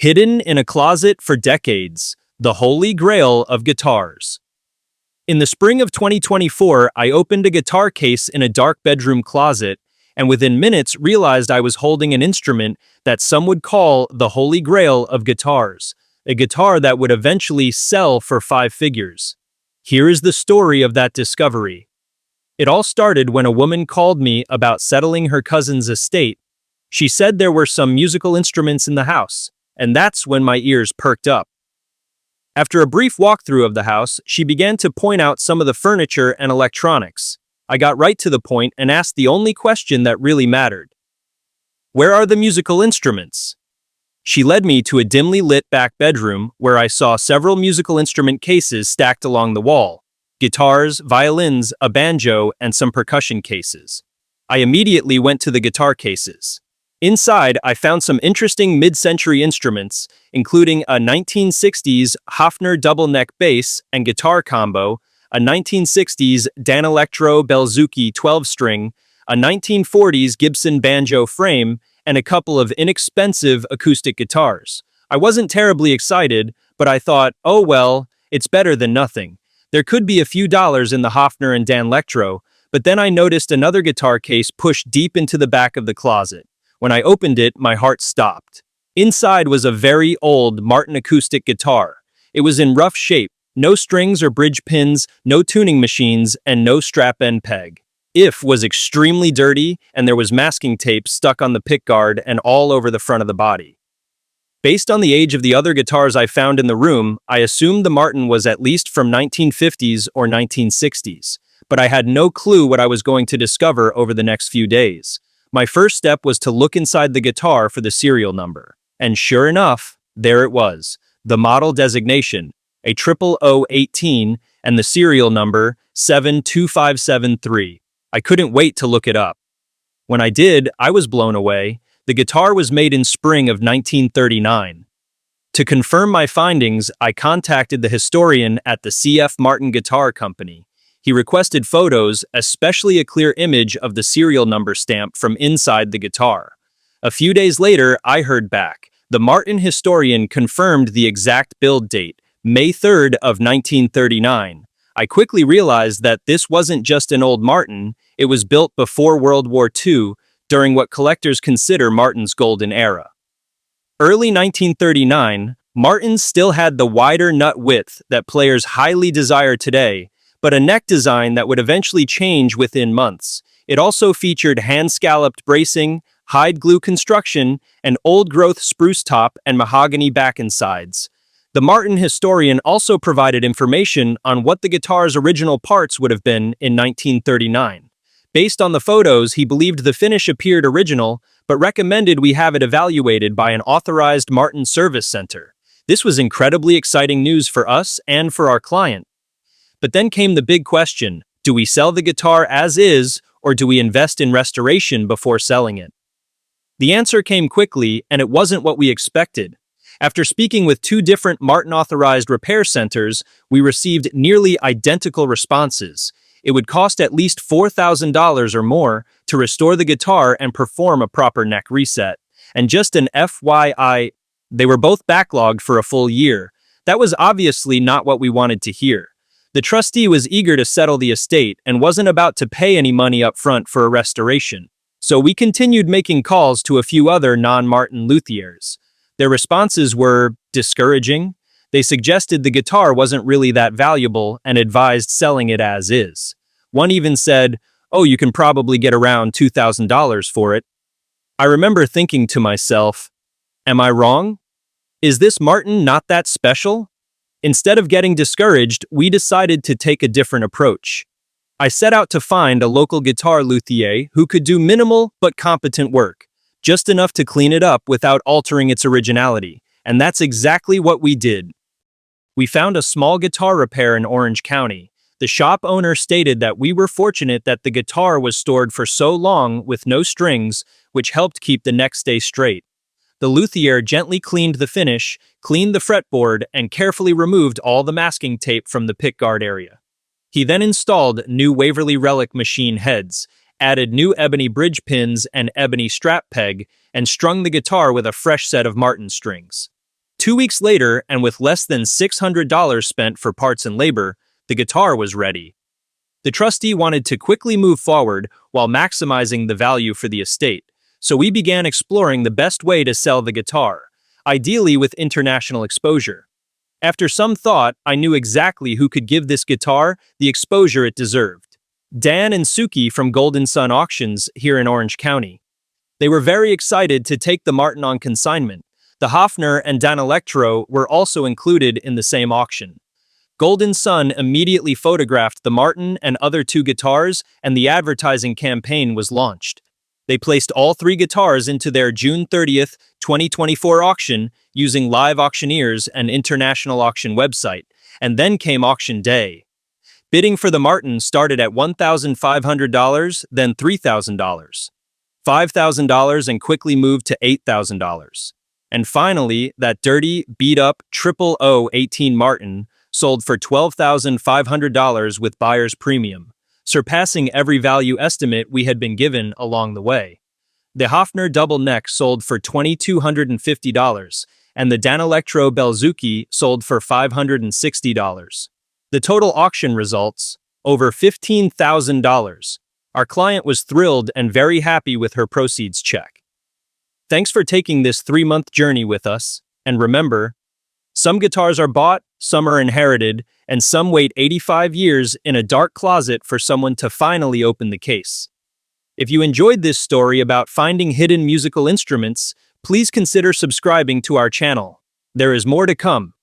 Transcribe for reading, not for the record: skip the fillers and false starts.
Hidden in a closet for decades, the holy grail of guitars. In the spring of 2024, I opened a guitar case in a dark bedroom closet, and within minutes realized I was holding an instrument that some would call the holy grail of guitars, a guitar that would eventually sell for 5 figures. Here is the story of that discovery. It all started when a woman called me about settling her cousin's estate. She said there were some musical instruments in the house, and that's when my ears perked up. After a brief walkthrough of the house, she began to point out some of the furniture and electronics. I got right to the point and asked the only question that really mattered. Where are the musical instruments? She led me to a dimly lit back bedroom where I saw several musical instrument cases stacked along the wall. Guitars, violins, a banjo, and some percussion cases. I immediately went to the guitar cases. Inside, I found some interesting mid-century instruments, including a 1960s Hofner double-neck bass and guitar combo, a 1960s Danelectro Belzuki 12-string, a 1940s Gibson banjo frame, and a couple of inexpensive acoustic guitars. I wasn't terribly excited, but I thought, oh well, it's better than nothing. There could be a few dollars in the Hofner and Danelectro, but then I noticed another guitar case pushed deep into the back of the closet. When I opened it, my heart stopped. Inside was a very old Martin acoustic guitar. It was in rough shape, no strings or bridge pins, no tuning machines, and no strap-end peg. It was extremely dirty, and there was masking tape stuck on the pickguard and all over the front of the body. Based on the age of the other guitars I found in the room, I assumed the Martin was at least from 1950s or 1960s, but I had no clue what I was going to discover over the next few days. My first step was to look inside the guitar for the serial number. And sure enough, there it was. The model designation, a 00018, and the serial number, 72573. I couldn't wait to look it up. When I did, I was blown away. The guitar was made in spring of 1939. To confirm my findings, I contacted the historian at the C.F. Martin Guitar Company. He requested photos, especially a clear image of the serial number stamp from inside the guitar. A few days later, I heard back. The Martin historian confirmed the exact build date, May 3rd of 1939. I quickly realized that this wasn't just an old Martin, it was built before World War II, during what collectors consider Martin's golden era. Early 1939, Martins still had the wider nut width that players highly desire today, but a neck design that would eventually change within months. It also featured hand-scalloped bracing, hide glue construction, and old-growth spruce top and mahogany back and sides. The Martin historian also provided information on what the guitar's original parts would have been in 1939. Based on the photos, he believed the finish appeared original, but recommended we have it evaluated by an authorized Martin service center. This was incredibly exciting news for us and for our client. But then came the big question, do we sell the guitar as is, or do we invest in restoration before selling it? The answer came quickly, and it wasn't what we expected. After speaking with 2 different Martin-authorized repair centers, we received nearly identical responses. It would cost at least $4,000 or more to restore the guitar and perform a proper neck reset. And just an FYI, they were both backlogged for a full year. That was obviously not what we wanted to hear. The trustee was eager to settle the estate and wasn't about to pay any money up front for a restoration. So we continued making calls to a few other non-Martin luthiers. Their responses were discouraging. They suggested the guitar wasn't really that valuable and advised selling it as is. One even said, "Oh, you can probably get around $2,000 for it." I remember thinking to myself, am I wrong? Is this Martin not that special? Instead of getting discouraged, we decided to take a different approach. I set out to find a local guitar luthier who could do minimal but competent work, just enough to clean it up without altering its originality, and that's exactly what we did. We found a small guitar repair in Orange County. The shop owner stated that we were fortunate that the guitar was stored for so long with no strings, which helped keep the neck stay straight. The luthier gently cleaned the finish, cleaned the fretboard, and carefully removed all the masking tape from the pickguard area. He then installed new Waverly Relic machine heads, added new ebony bridge pins and ebony strap peg, and strung the guitar with a fresh set of Martin strings. 2 weeks later, and with less than $600 spent for parts and labor, the guitar was ready. The trustee wanted to quickly move forward while maximizing the value for the estate, so we began exploring the best way to sell the guitar, ideally with international exposure. After some thought, I knew exactly who could give this guitar the exposure it deserved. Dan and Suki from Golden Sun Auctions here in Orange County. They were very excited to take the Martin on consignment. The Hofner and Danelectro were also included in the same auction. Golden Sun immediately photographed the Martin and other two guitars, and the advertising campaign was launched. They placed all three guitars into their June 30th, 2024 auction using live auctioneers and international auction website, and then came auction day. Bidding for the Martin started at $1,500, then $3,000, $5,000, and quickly moved to $8,000. And finally, that dirty, beat-up 0018 Martin sold for $12,500 with buyer's premium, surpassing every value estimate we had been given along the way. The Hofner double neck sold for $2,250, and the Danelectro Belzuki sold for $560. The total auction results, over $15,000. Our client was thrilled and very happy with her proceeds check. Thanks for taking this 3-month journey with us, and remember, some guitars are bought, some are inherited, and some wait 85 years in a dark closet for someone to finally open the case. If you enjoyed this story about finding hidden musical instruments, please consider subscribing to our channel. There is more to come.